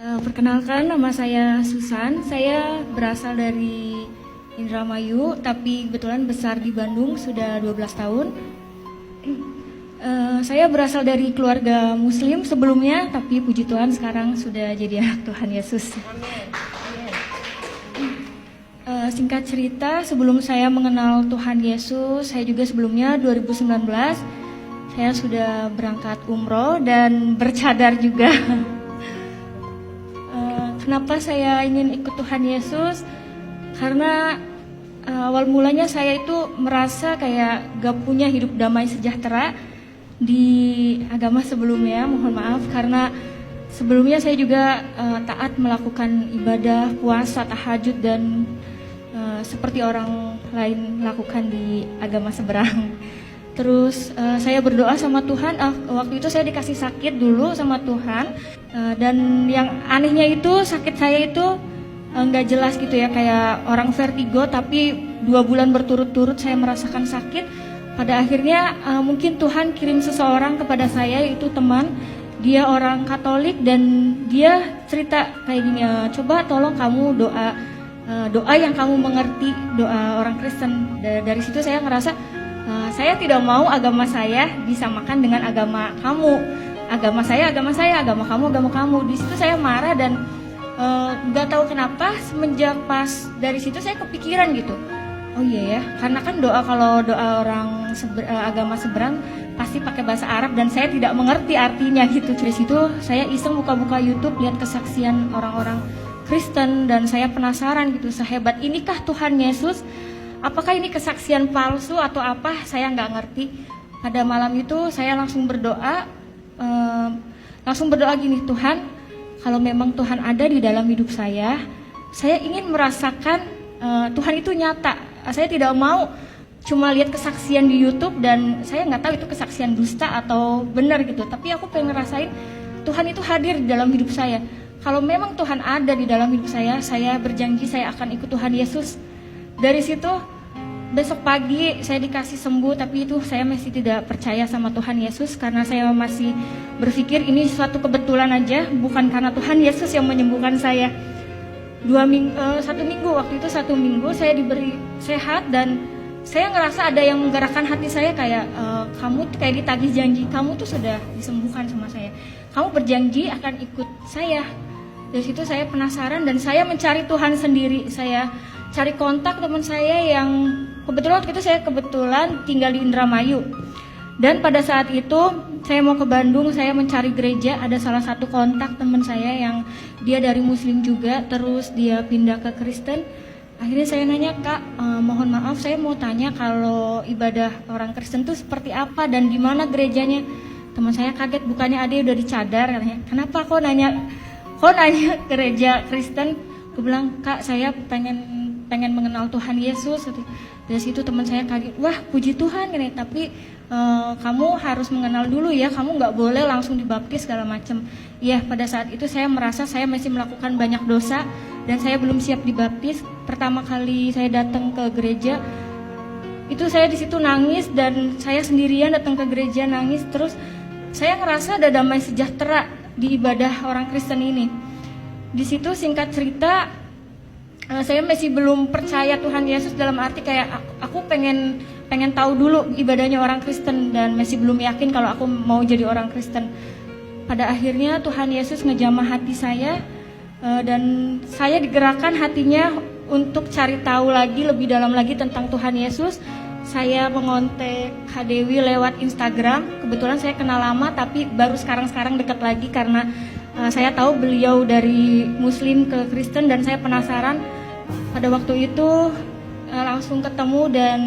Perkenalkan, nama saya Susan. Saya berasal dari Indramayu, tapi kebetulan besar di Bandung sudah 12 tahun. Saya berasal dari keluarga Muslim sebelumnya, tapi puji Tuhan sekarang sudah jadi anak Tuhan Yesus. Singkat cerita, sebelum saya mengenal Tuhan Yesus, saya juga sebelumnya 2019 saya sudah berangkat umroh dan bercadar juga. Kenapa saya ingin ikut Tuhan Yesus? Karena awal mulanya saya itu merasa kayak gak punya hidup damai sejahtera di agama sebelumnya. Mohon maaf karena sebelumnya saya juga taat melakukan ibadah, puasa, tahajud dan seperti orang lain lakukan di agama seberang. Terus saya berdoa sama Tuhan, waktu itu saya dikasih sakit dulu sama Tuhan, dan yang anehnya itu sakit saya itu nggak jelas gitu ya, kayak orang vertigo, tapi 2 bulan berturut-turut saya merasakan sakit. Pada akhirnya mungkin Tuhan kirim seseorang kepada saya, yaitu teman, dia orang Katolik dan dia cerita kayak gini, coba tolong kamu doa yang kamu mengerti, doa orang Kristen. Dari situ saya ngerasa saya tidak mau agama saya disamakan dengan agama kamu. Agama saya, agama kamu. Di situ saya marah dan nggak tahu kenapa semenjak pas dari situ saya kepikiran gitu. Oh iya ya, karena kan kalau doa orang agama seberang pasti pakai bahasa Arab dan saya tidak mengerti artinya gitu. Dari situ saya iseng buka-buka YouTube, lihat kesaksian orang-orang Kristen dan saya penasaran gitu, sehebat inikah Tuhan Yesus? Apakah ini kesaksian palsu atau apa? Saya nggak ngerti. Pada malam itu saya langsung berdoa gini, Tuhan, kalau memang Tuhan ada di dalam hidup saya ingin merasakan Tuhan itu nyata. Saya tidak mau cuma lihat kesaksian di YouTube dan saya nggak tahu itu kesaksian dusta atau benar gitu. Tapi aku pengen ngerasain Tuhan itu hadir di dalam hidup saya. Kalau memang Tuhan ada di dalam hidup saya berjanji saya akan ikut Tuhan Yesus. Dari situ besok pagi saya dikasih sembuh, tapi itu saya masih tidak percaya sama Tuhan Yesus karena saya masih berpikir ini suatu kebetulan aja, bukan karena Tuhan Yesus yang menyembuhkan saya. 1 minggu saya diberi sehat dan saya ngerasa ada yang menggerakkan hati saya kayak kamu kayak ditagih janji, kamu tuh sudah disembuhkan sama saya, kamu berjanji akan ikut saya. Dari situ saya penasaran dan saya mencari Tuhan sendiri. Saya cari kontak teman saya yang kebetulan waktu itu saya tinggal di Indramayu. Dan pada saat itu saya mau ke Bandung, saya mencari gereja, ada salah satu kontak teman saya yang dia dari Muslim juga, terus dia pindah ke Kristen. Akhirnya saya nanya, Kak, mohon maaf saya mau tanya kalau ibadah orang Kristen itu seperti apa dan di mana gerejanya. Teman saya kaget, bukannya ada udah dicadar, katanya. Kenapa kok nanya gereja Kristen? Aku bilang, Kak, saya pengen mengenal Tuhan Yesus. Dari situ teman saya kaget, wah puji Tuhan gini, tapi kamu harus mengenal dulu ya, kamu nggak boleh langsung dibaptis segala macam. Ya, pada saat itu saya merasa saya masih melakukan banyak dosa dan saya belum siap dibaptis. Pertama kali saya datang ke gereja itu saya di situ nangis dan saya sendirian datang ke gereja nangis. Terus saya ngerasa ada damai sejahtera di ibadah orang Kristen ini. Di situ singkat cerita, saya masih belum percaya Tuhan Yesus, dalam arti kayak aku pengen tahu dulu ibadahnya orang Kristen dan masih belum yakin kalau aku mau jadi orang Kristen. Pada akhirnya Tuhan Yesus ngejamah hati saya dan saya digerakkan hatinya untuk cari tahu lagi lebih dalam lagi tentang Tuhan Yesus. Saya mengontak Kak Dewi lewat Instagram. Kebetulan saya kenal lama tapi baru sekarang dekat lagi karena saya tahu beliau dari Muslim ke Kristen dan saya penasaran. Pada waktu itu langsung ketemu dan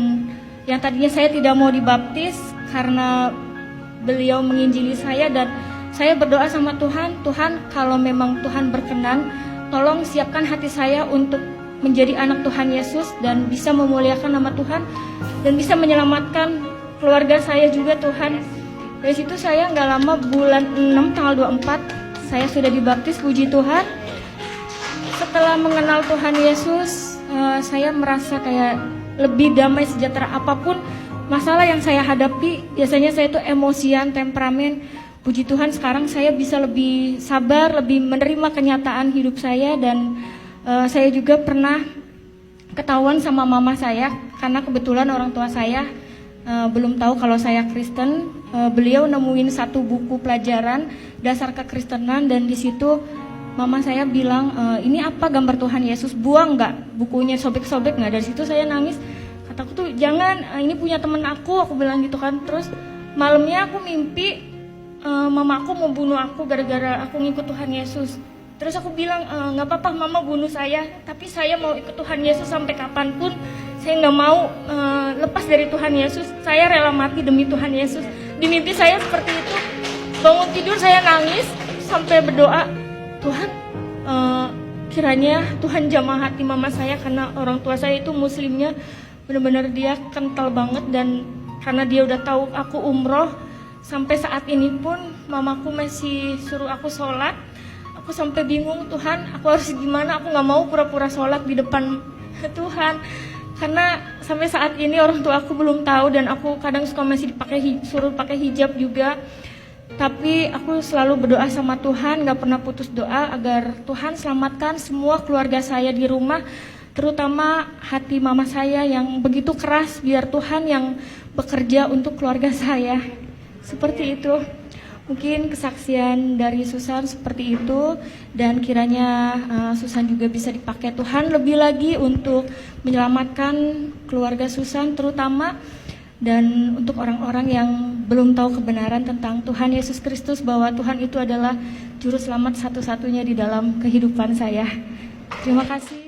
yang tadinya saya tidak mau dibaptis karena beliau menginjili saya dan saya berdoa sama Tuhan, Tuhan kalau memang Tuhan berkenan, tolong siapkan hati saya untuk menjadi anak Tuhan Yesus dan bisa memuliakan nama Tuhan dan bisa menyelamatkan keluarga saya juga Tuhan. Dari situ saya nggak lama, bulan 6 tanggal 24 saya sudah dibaptis, puji Tuhan. Setelah mengenal Tuhan Yesus, saya merasa kayak lebih damai sejahtera. Apapun masalah yang saya hadapi, biasanya saya itu emosian, temperamen, puji Tuhan sekarang saya bisa lebih sabar, lebih menerima kenyataan hidup saya. Dan saya juga pernah ketahuan sama mama saya, karena kebetulan orang tua saya belum tahu kalau saya Kristen. Beliau nemuin satu buku pelajaran dasar kekristenan, dan di situ mama saya bilang, ini apa gambar Tuhan Yesus, buang nggak bukunya, sobek-sobek nggak. Dari situ saya nangis, kataku tuh jangan, ini punya temen aku bilang gitu kan. Terus malamnya aku mimpi mama aku mau bunuh aku gara-gara aku ngikut Tuhan Yesus. Terus aku bilang, nggak apa-apa mama bunuh saya, tapi saya mau ikut Tuhan Yesus sampai kapanpun. Saya nggak mau lepas dari Tuhan Yesus, saya rela mati demi Tuhan Yesus. Di mimpi saya seperti itu. Bangun tidur saya nangis sampai berdoa, Tuhan, kiranya Tuhan jamah hati mama saya, karena orang tua saya itu muslimnya benar-benar dia kental banget. Dan karena dia udah tahu aku umroh, sampai saat ini pun mamaku masih suruh aku sholat. Aku sampai bingung, Tuhan aku harus gimana, aku gak mau pura-pura sholat di depan Tuhan. Karena sampai saat ini orang tua aku belum tahu, dan aku kadang suka masih suruh pakai hijab juga. Tapi aku selalu berdoa sama Tuhan, gak pernah putus doa agar Tuhan selamatkan semua keluarga saya di rumah, terutama hati mama saya yang begitu keras, biar Tuhan yang bekerja untuk keluarga saya. Seperti itu. Mungkin kesaksian dari Susan seperti itu, dan kiranya Susan juga bisa dipakai Tuhan lebih lagi untuk menyelamatkan keluarga Susan terutama, dan untuk orang-orang yang belum tahu kebenaran tentang Tuhan Yesus Kristus, bahwa Tuhan itu adalah juru selamat satu-satunya di dalam kehidupan saya. Terima kasih.